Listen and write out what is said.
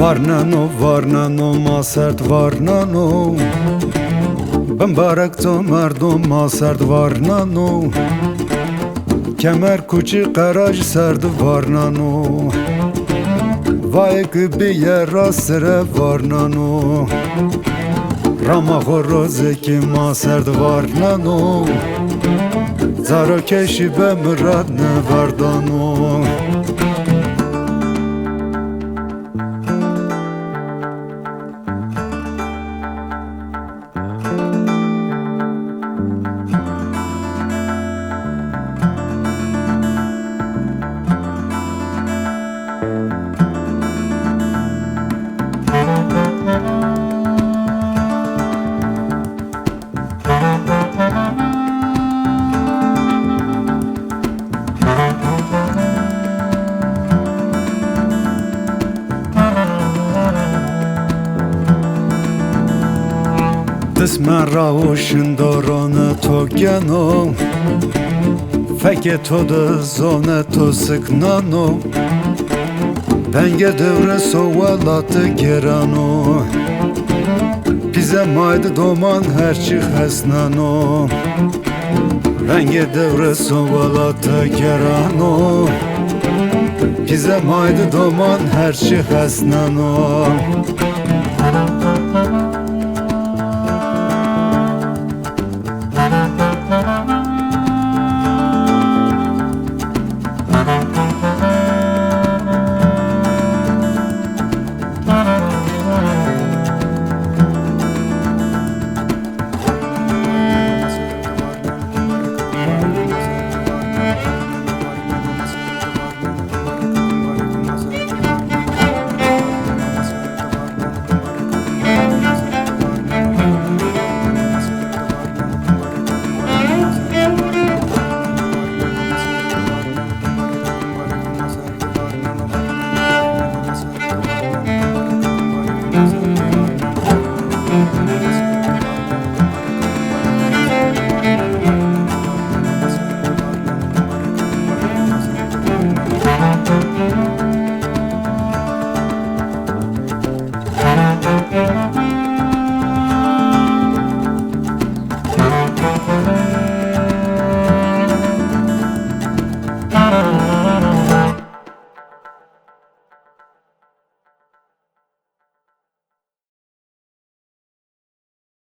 وارنانو ما سرد وارنانو بمبارک تو مردم ما سرد وارنانو کمر کوچی قراج سرد وارنانو وای گبیه راستره وارنانو راما خوروزه که ما سرد وارنانو زارو کشی به مراد نوردانو دسمن راوشن دارانه تو گنو فکر تو دزانه تو سکنانو دنگ دوره سوالات گرانو پیزه ماید دومان هرچی خسنانو رنگ دوره سوالات گرانو پیزه ماید دومان هرچی خسنانو